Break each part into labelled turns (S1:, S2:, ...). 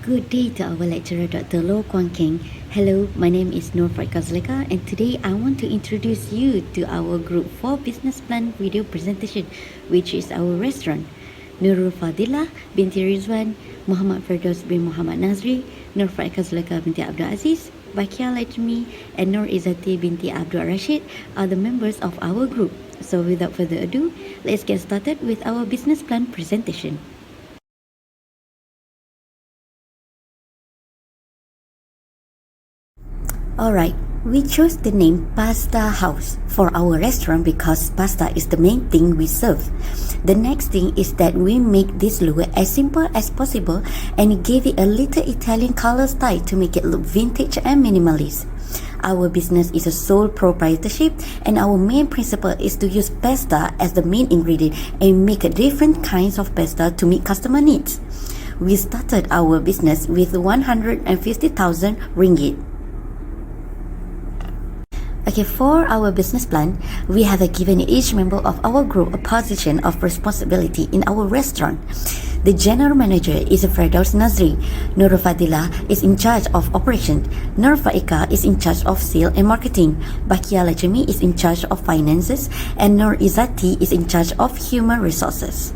S1: Good day to our lecturer, Dr. Loh Kwang Keng. Hello, my name is Nur Faikazleka, and today I want to introduce you to our Group 4 Business Plan video presentation, which is our restaurant. Nurul Fadilah binti Rizwan, Muhammad Firdaus bin Muhammad Nazri, Nur Faikazleka binti Abdul Aziz, Bakia Lajmi, and Nur Izzati binti Abdul Rashid are the members of our group. So without further ado, let's get started with our business plan presentation. Alright, we chose the name Pasta House for our restaurant because pasta is the main thing we serve. The next thing is that we make this logo as simple as possible and give it a little Italian color style to make it look vintage and minimalist. Our business is a sole proprietorship, and our main principle is to use pasta as the main ingredient and make different kinds of pasta to meet customer needs. We started our business with 150,000 ringgit. Okay, for our business plan, we have given each member of our group a position of responsibility in our restaurant. The general manager is Firdaus Nazri. Nur Fadilah is in charge of operation. Nur Faika is in charge of sales and marketing. Bakia Lajmi is in charge of finances, and Nur Izzati is in charge of human resources.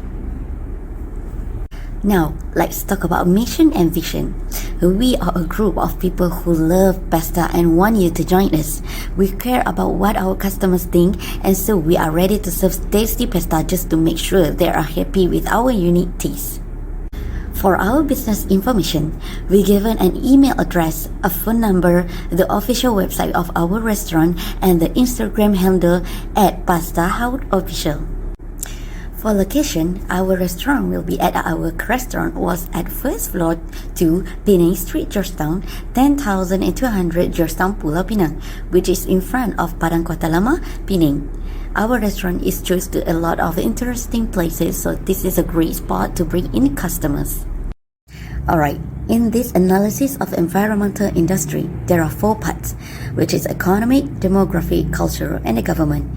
S1: Now, let's talk about mission and vision. We are a group of people who love pasta and want you to join us. We care about what our customers think, and so we are ready to serve tasty pasta just to make sure they are happy with our unique taste. For our business information, we given an email address, a phone number, the official website of our restaurant, and the Instagram handle at Pasta House Official. For location, our restaurant will be at our restaurant was at first floor 2 Penang Street, Georgetown, 10,200 Georgetown, Pulau Pinang, which is in front of Padang Kota Lama, Penang. Our restaurant is close to a lot of interesting places, so this is a great spot to bring in customers. Alright, in this analysis of environmental industry, there are 4 parts, which is economic, demographic, cultural, and the government.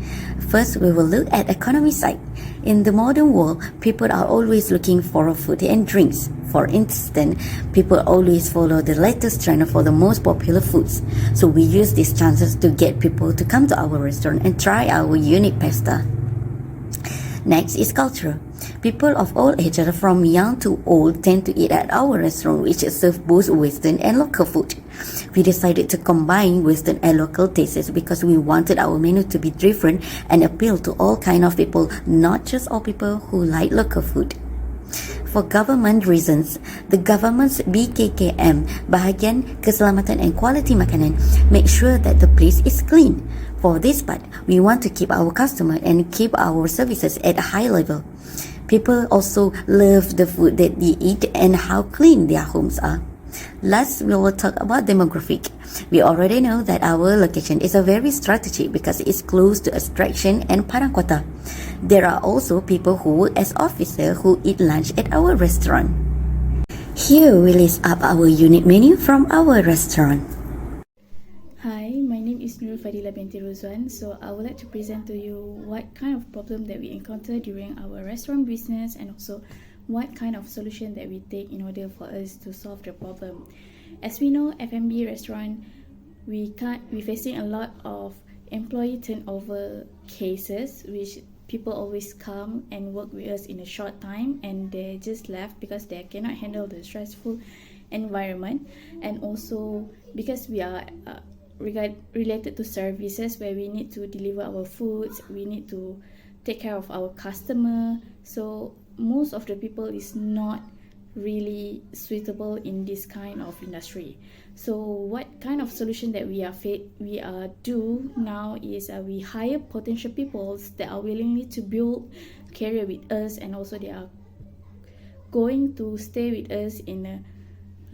S1: First, we will look at economy side. In the modern world, people are always looking for food and drinks. For instance, people always follow the latest trend for the most popular foods. So we use these chances to get people to come to our restaurant and try our unique pasta. Next is culture. People of all ages, from young to old, tend to eat at our restaurant, which serves both Western and local food. We decided to combine Western and local tastes because we wanted our menu to be different and appeal to all kinds of people, not just all people who like local food. For government reasons, the government's BKKM, Bahagian Keselamatan and Quality Makanan, make sure that the place is clean. For this part, we want to keep our customer and keep our services at a high level. People also love the food that they eat and how clean their homes are. Last, we will talk about demographic. We already know that our location is a very strategic because it's close to attraction and Padang Kota. There are also people who work as officers who eat lunch at our restaurant. Here we list up our unique menu from our restaurant.
S2: Hi, my name is Nurul Fadilah binti Rizwan. So I would like to present to you what kind of problem that we encounter during our restaurant business, and also what kind of solution that we take in order for us to solve the problem. As we know, F&B restaurant, we facing a lot of employee turnover cases, which people always come and work with us in a short time and they just left because they cannot handle the stressful environment, and also because we are related to services where we need to deliver our foods, we need to take care of our customer, so most of the people is not really suitable in this kind of industry. So what kind of solution that we are do now is we hire potential people that are willingly to build career with us, and also they are going to stay with us in a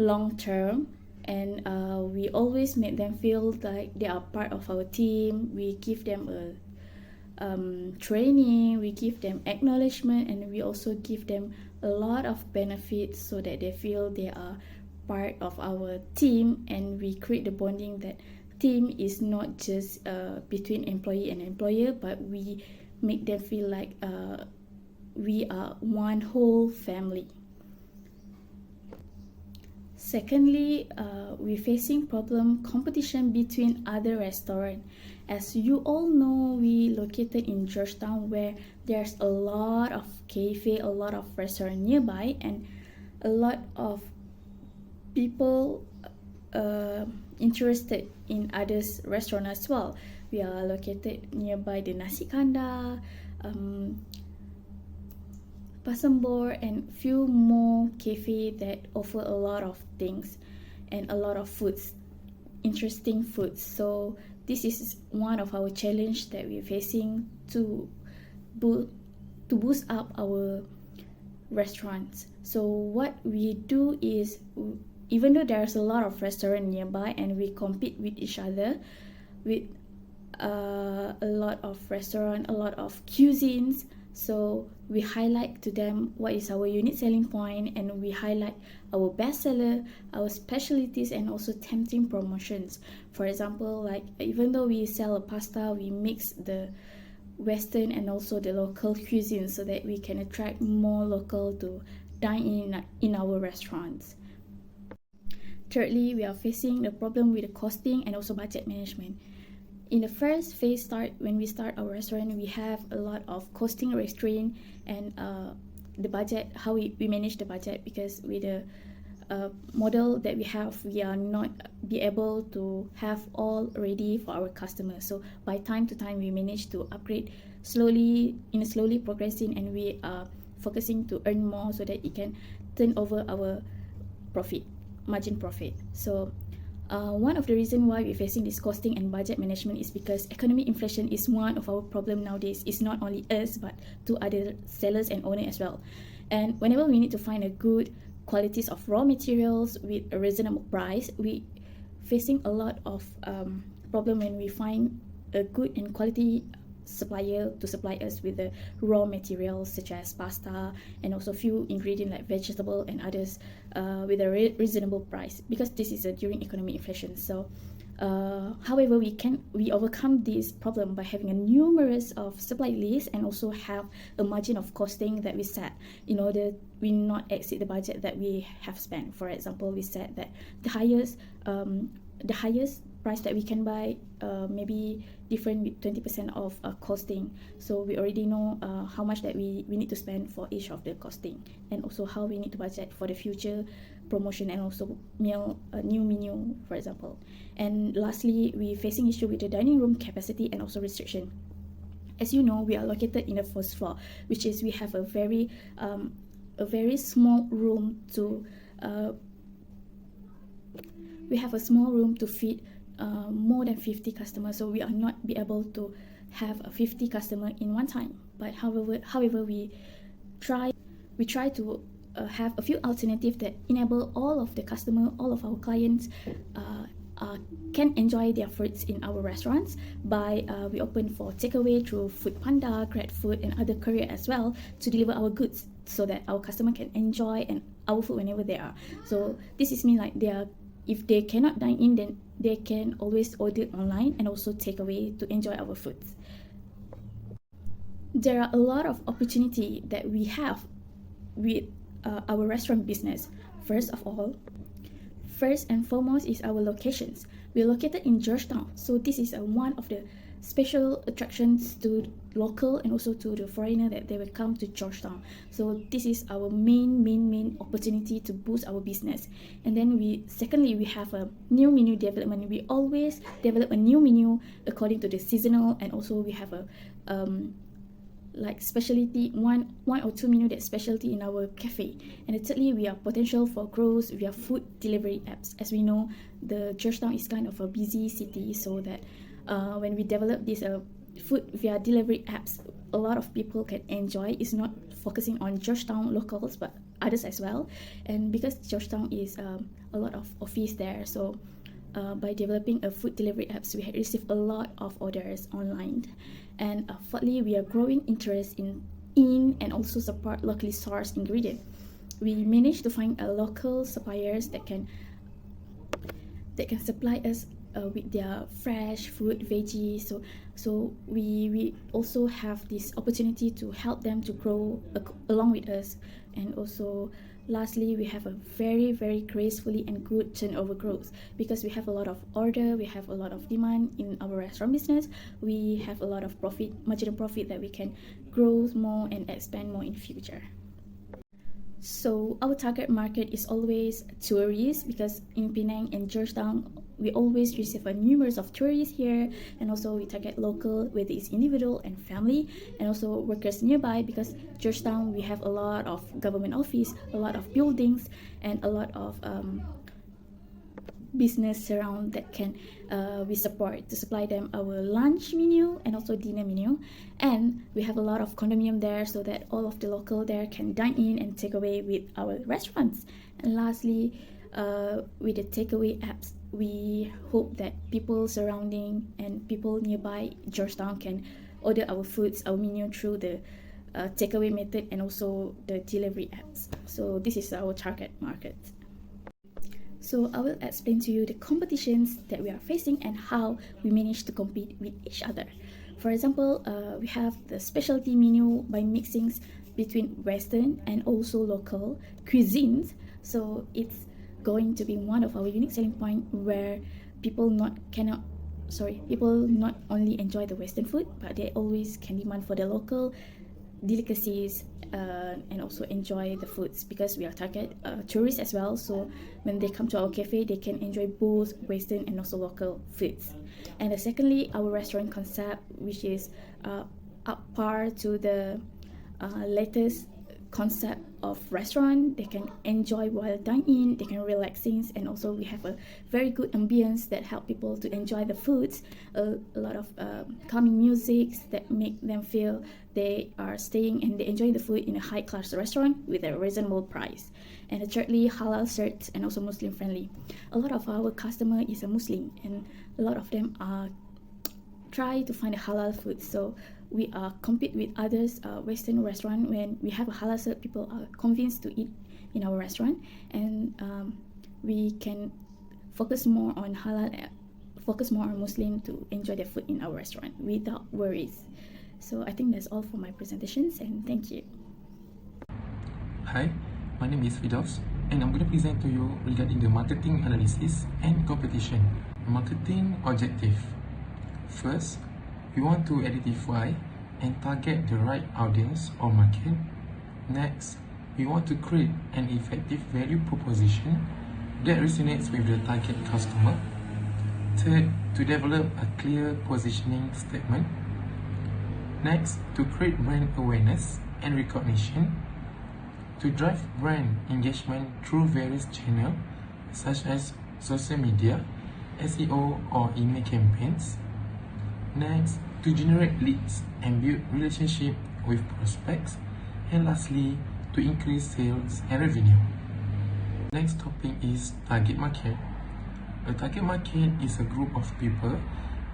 S2: long term, and we always make them feel like they are part of our team. We give them a training, we give them acknowledgement, and we also give them a lot of benefits so that they feel they are part of our team, and we create the bonding that team is not just between employee and employer, but we make them feel like we are one whole family. Secondly, we're facing problem competition between other restaurants. As you all know, we located in Georgetown where there's a lot of cafe, a lot of restaurant nearby, and a lot of people interested in others restaurant as well. We are located nearby the Nasi Kanda, Pasambor, and few more cafe that offer a lot of things and a lot of foods, interesting foods. So this is one of our challenge that we're facing to boost up our restaurants. So what we do is, even though there's a lot of restaurant nearby and we compete with each other with a lot of restaurant, a lot of cuisines, so we highlight to them what is our unique selling point, and we highlight our best seller, our specialties, and also tempting promotions. For example, like even though we sell a pasta, we mix the Western and also the local cuisine so that we can attract more local to dine in our restaurants. Thirdly, we are facing the problem with the costing and also budget management. In the first phase when we start our restaurant, we have a lot of costing restraint and the budget, how we manage the budget, because with the model that we have, we are not be able to have all ready for our customers. So by time to time, we manage to upgrade slowly progressing, and we are focusing to earn more so that it can turn over our margin profit. So one of the reasons why we're facing this costing and budget management is because economic inflation is one of our problem nowadays. It's not only us, but to other sellers and owners as well. And whenever we need to find a good qualities of raw materials with a reasonable price, we facing a lot of problem when we find a good and quality supplier to supply us with the raw materials such as pasta and also few ingredients like vegetable and others with a reasonable price, because this is during economic inflation. So however, we overcome this problem by having a numerous of supply lists and also have a margin of costing that we set in order we not exceed the budget that we have spent. For example, we said that the highest price that we can buy maybe different with 20% of costing. So we already know how much that we need to spend for each of the costing, and also how we need to budget for the future promotion and also new menu, for example. And lastly, we facing issue with the dining room capacity and also restriction. As you know, we are located in the first floor, which is we have a very small room to feed more than 50 customers, so we are not be able to have a 50 customer in one time. But however we try to have a few alternatives that enable all of the customer, all of our clients can enjoy their foods in our restaurants. By we open for takeaway through Food Panda, Grab Food, and other courier as well to deliver our goods so that our customer can enjoy and our food whenever they are. So this is mean like if they cannot dine in, then they can always order online and also take away to enjoy our foods. There are a lot of opportunity that we have with our restaurant business. First and foremost is our locations. We're located in Georgetown, so this is one of the special attractions to local and also to the foreigner that they will come to Georgetown. So this is our main opportunity to boost our business. And then secondly, we have a new menu development. We always develop a new menu according to the seasonal, and also we have a like specialty one or two menu that specialty in our cafe. And thirdly, we are potential for growth via food delivery apps. As we know, the Georgetown is kind of a busy city, so that when we develop this food via delivery apps, a lot of people can enjoy. It's not focusing on Georgetown locals but others as well. And because Georgetown is a lot of office there, so by developing a food delivery apps, we have received a lot of orders online. And fourthly, we are growing interest in and also support locally sourced ingredient. We managed to find local suppliers that can supply us with their fresh food, veggies. So we also have this opportunity to help them to grow along with us. And also lastly, we have a very gracefully and good turnover growth, because we have a lot of order, we have a lot of demand in our restaurant business. We have a lot of profit, marginal profit, that we can grow more and expand more in future. So our target market is always tourists, because in Penang and Georgetown we always receive a numerous of tourists here. And also we target local, whether it's individual and family, and also workers nearby, because Georgetown we have a lot of government office, a lot of buildings, and a lot of business around that can we support to supply them our lunch menu and also dinner menu. And we have a lot of condominium there, so that all of the local there can dine in and take away with our restaurants. And lastly, with the takeaway apps, we hope that people surrounding and people nearby Georgetown can order our foods, our menu through the takeaway method and also the delivery apps. So this is our target market. So I will explain to you the competitions that we are facing and how we manage to compete with each other. For example, we have the specialty menu by mixing between Western and also local cuisines. So it's going to be one of our unique selling point, where people not only enjoy the Western food, but they always can demand for the local delicacies and also enjoy the foods, because we are target tourists as well. So when they come to our cafe, they can enjoy both Western and also local foods. And secondly, our restaurant concept, which is up par to the latest concept of restaurant. They can enjoy while dining, they can relaxing, and also we have a very good ambience that help people to enjoy the foods. A lot of calming music that make them feel they are staying and they enjoy the food in a high class restaurant with a reasonable price. And thirdly, halal cert and also Muslim friendly. A lot of our customer is a Muslim, and a lot of them are try to find a halal food. So we compete with others Western restaurant. When we have a halal cert, people are convinced to eat in our restaurant, and we can focus more on halal, focus more on Muslim to enjoy their food in our restaurant without worries. So I think that's all for my presentations, and thank you.
S3: Hi, my name is Fidos, and I'm going to present to you regarding the marketing analysis and competition. Marketing objective. First, we want to identify and target the right audience or market. Next, we want to create an effective value proposition that resonates with the target customer. Third, to develop a clear positioning statement. Next, to create brand awareness and recognition. To drive brand engagement through various channels such as social media, SEO or email campaigns. Next, to generate leads and build relationship with prospects. And lastly, to increase sales and revenue. Next topic is target market. A target market is a group of people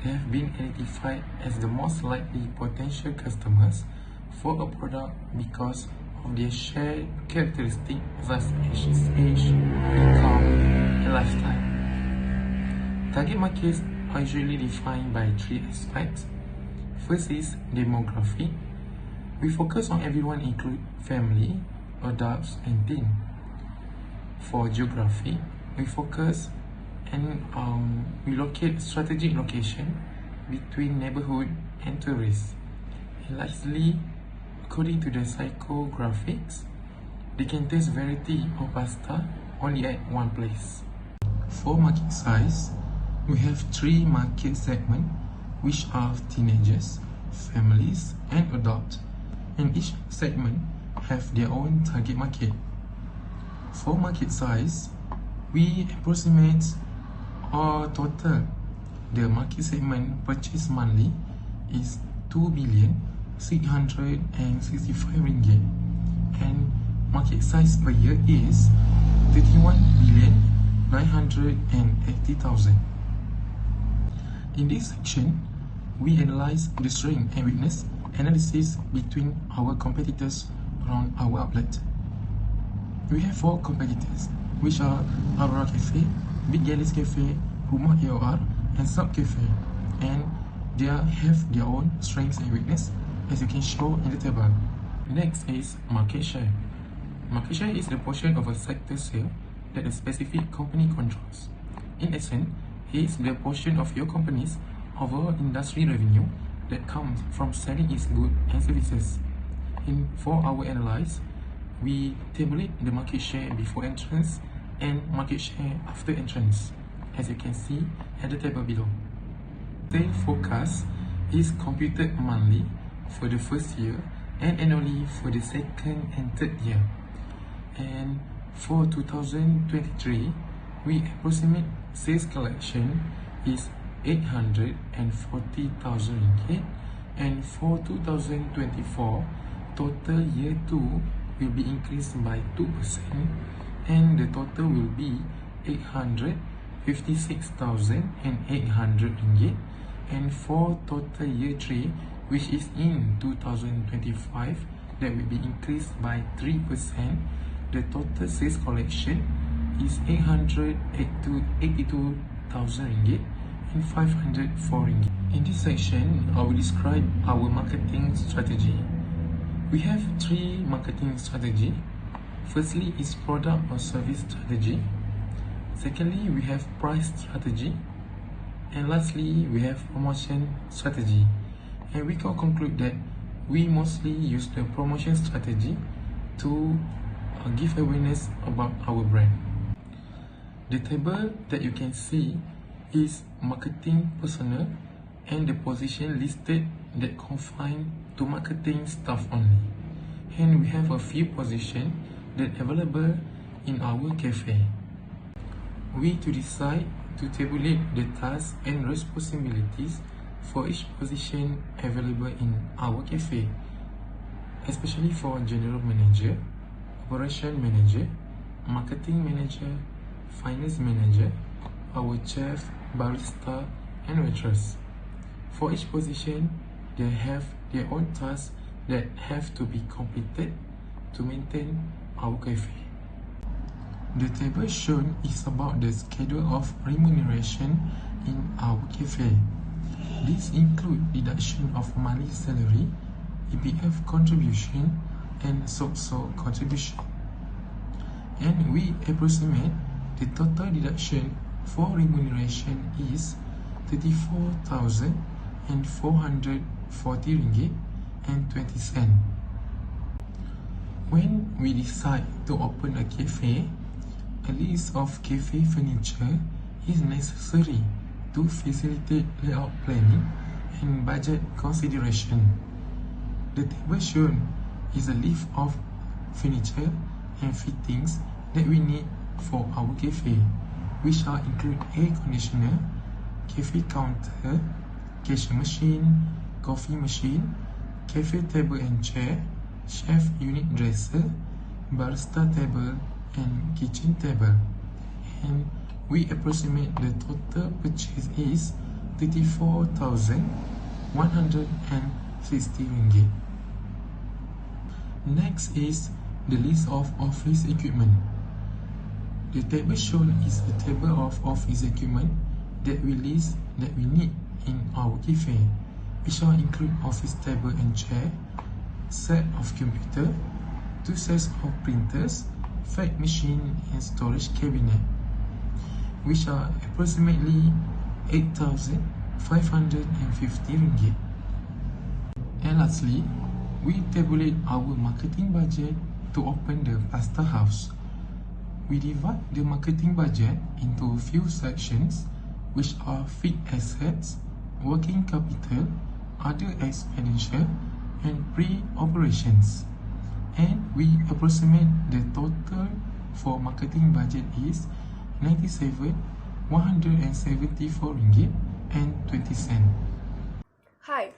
S3: that have been identified as the most likely potential customers for a product because of their shared characteristics such as age, income, and lifestyle. Target markets are usually defined by three aspects. First is demography. We focus on everyone, include family, adults, and teens. For geography, we focus and we locate strategic location between neighborhood and tourists. And lastly, according to the psychographics, they can taste variety of pasta only at one place. For market size, we have three market segments, which are teenagers, families, and adults, and each segment have their own target market. For market size, we approximate or total the market segment purchase monthly is 2,665 ringgit, and market size per year is 31,980,000. In this section, we analyze the strength and weakness analysis between our competitors around our outlet. We have four competitors, which are Aurora Cafe, Big Galley's Cafe, Rumah AOR, and sub-cafe, and they have their own strengths and weakness, as you can show in the table. Next is market share. Market share is the portion of a sector sale that a specific company controls. In essence, it is the portion of your company's overall industry revenue that comes from selling its goods and services. For our analysis, we tabulate the market share before entrance and market share after entrance, as you can see at the table below. Sale forecast is computed monthly for the first year and annually for the second and third year. And for 2023, we approximate sales collection is 840,000 ringgit, and for 2024, total year 2 will be increased by 2%, and the total will be 856,800 ringgit. And for total year 3, which is in 2025, that will be increased by 3%. The total sales collection is 882,000 ringgit and 504 ringgit. In this section, I will describe our marketing strategy. We have 3 marketing strategy. Firstly is product or service strategy. Secondly, we have price strategy. And lastly, we have promotion strategy. And we can conclude that we mostly use the promotion strategy to give awareness about our brand. The table that you can see is marketing personnel and the position listed that confined to marketing staff only. And we have a few positions that available in our cafe. We to decide to tabulate the tasks and responsibilities for each position available in our cafe, especially for general manager, operation manager, marketing manager, finance manager, our chef, barista, and waitress. For each position, they have their own tasks that have to be completed to maintain our cafe. The table shown is about the schedule of remuneration in our cafe. This includes deduction of monthly salary, EPF contribution, and SOCSO contribution. And we approximate the total deduction for remuneration is 34,440 ringgit and 20 cents. When we decide to open a cafe, a list of cafe furniture is necessary to facilitate layout planning and budget consideration. The table shown is a list of furniture and fittings that we need for our cafe, which are include air conditioner, cafe counter, cashier machine, coffee machine, cafe table and chair, chef unit dresser, barista table, and kitchen table. And we approximate the total purchase is 34,160 ringgit. Next is the list of office equipment. The table shown is a table of office equipment that we list that we need in our cafe, which are include office table and chair, set of computer, 2 sets of printers, fax machine, and storage cabinet, which are approximately 8,550 ringgit. And lastly, we tabulate our marketing budget to open the pasta house. We divide the marketing budget into a few sections, which are fixed assets, working capital, other expenditure, and pre-operations. And we approximate the total for marketing budget is 97,174 ringgit and 20 cents.
S4: Hi,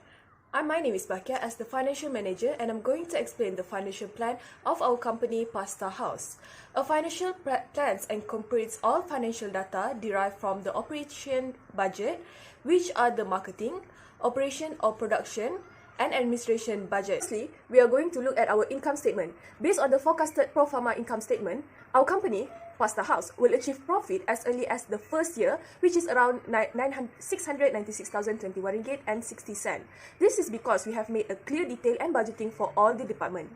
S4: my name is Bakia as the Financial Manager, and I'm going to explain the financial plan of our company Pasta House. A financial plans incorporates all financial data derived from the operation budget, which are the marketing, operation or production, and administration budget. Firstly, we are going to look at our income statement. Based on the forecasted pro forma income statement, our company, Pasta House, will achieve profit as early as the first year, which is around 696,021 ringgit and 60 cent. This is because we have made a clear detail and budgeting for all the department.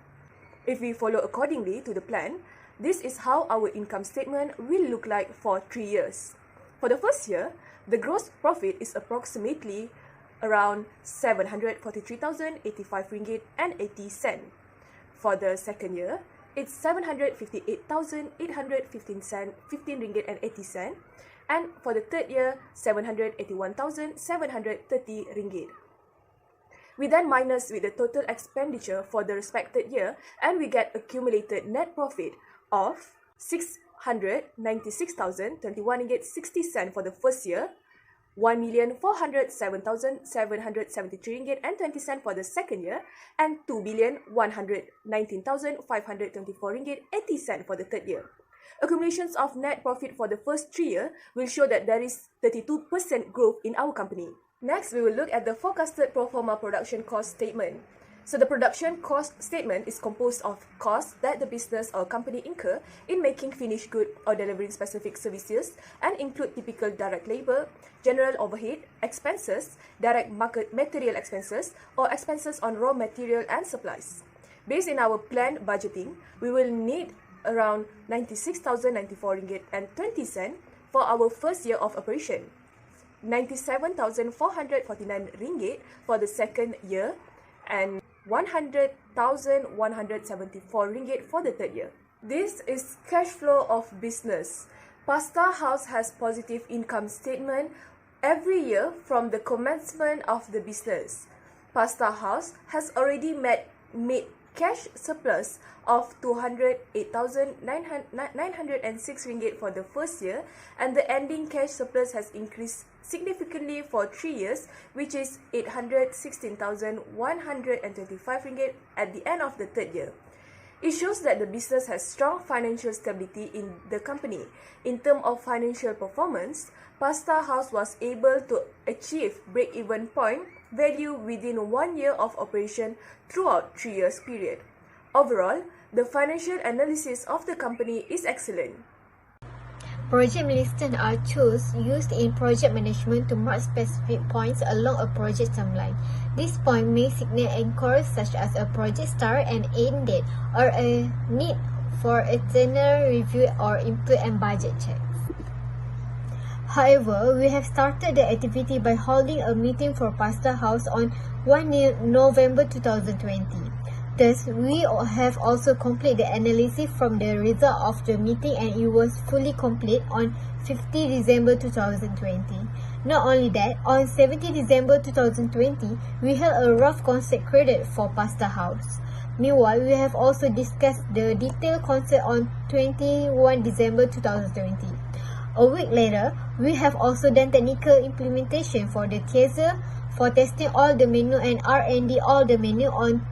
S4: If we follow accordingly to the plan, this is how our income statement will look like for 3 years. For the first year, the gross profit is approximately around 743,085 ringgit and 80 cent. For the second year, it's 758,815 ringgit and 80 cent. And for the third year, 781,730 ringgit. We then minus with the total expenditure for the respected year and we get accumulated net profit of 696,021 ringgit 60 cent for the first year, 1,407,773 ringgit and 20 cent for the second year, and 2,119,524 ringgit 80 cent for the third year. Accumulations of net profit for the first 3 years will show that there is 32% growth in our company. Next, we will look at the forecasted pro forma production cost statement. So the production cost statement is composed of costs that the business or company incur in making finished good or delivering specific services and include typical direct labor, general overhead, expenses, direct market material expenses, or expenses on raw material and supplies. Based in our planned budgeting, we will need around 96,094 ringgit and 20 cent for our first year of operation, 97,449 ringgit for the second year, and 100,174 ringgit for the third year. This is cash flow of business. Pasta House has positive income statement every year from the commencement of the business. Pasta House has already made cash surplus of 208,906 ringgit for the first year, and the ending cash surplus has increased significantly for 3 years, which is 816,125 ringgit at the end of the third year. It shows that the business has strong financial stability in the company. In terms of financial performance, Pasta House was able to achieve break-even point value within 1 year of operation throughout 3 years period. Overall, the financial analysis of the company is excellent.
S5: Project milestones are tools used in project management to mark specific points along a project timeline. This point may signal anchors such as a project start and end date or a need for internal review or input and budget checks. However, we have started the activity by holding a meeting for Pasta House on 1 November 2020. Thus, we have also completed the analysis from the result of the meeting and it was fully complete on 50 December 2020. Not only that, on 17 December 2020, we held a rough concept credit for Pasta House. Meanwhile, we have also discussed the detailed concept on 21 December 2020. A week later, we have also done technical implementation for the teaser for testing all the menu and R&D all the menu on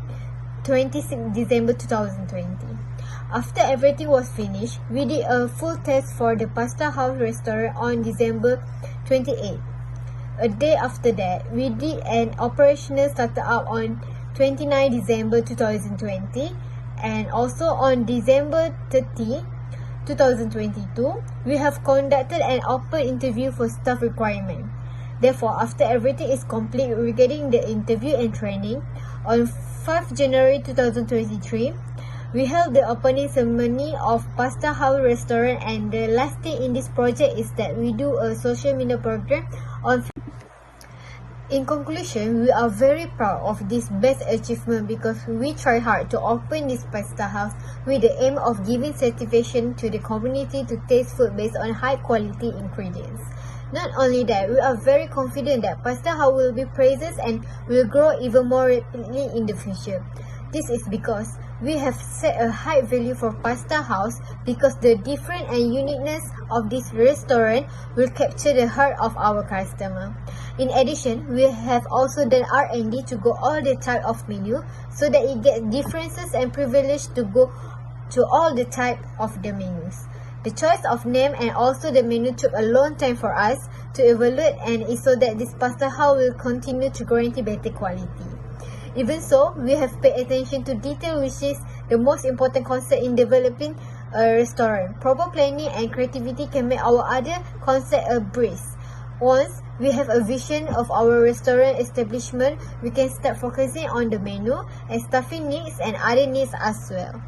S5: 26 December 2020. After everything was finished, we did a full test for the Pasta House restaurant on December 28. A day after that, we did an operational startup on 29 December 2020, and also on December 30, 2022, we have conducted an open interview for staff requirement. Therefore, after everything is complete regarding the interview and training, on 5 January 2023, we held the opening ceremony of Pasta House restaurant, and the last thing in this project is that we do a social media program on. In conclusion, we are very proud of this best achievement because we try hard to open this Pasta House with the aim of giving satisfaction to the community to taste food based on high quality ingredients. Not only that, we are very confident that Pasta House will be praised and will grow even more rapidly in the future. This is because we have set a high value for Pasta House because the different and uniqueness of this restaurant will capture the heart of our customer. In addition, we have also done R&D to go all the type of menu so that it gets differences and privilege to go to all the type of the menus. The choice of name and also the menu took a long time for us to evaluate, and it's so that this Pasta House will continue to guarantee better quality. Even so, we have paid attention to detail, which is the most important concept in developing a restaurant. Proper planning and creativity can make our other concept a breeze. Once we have a vision of our restaurant establishment, we can start focusing on the menu and staffing needs and other needs as well.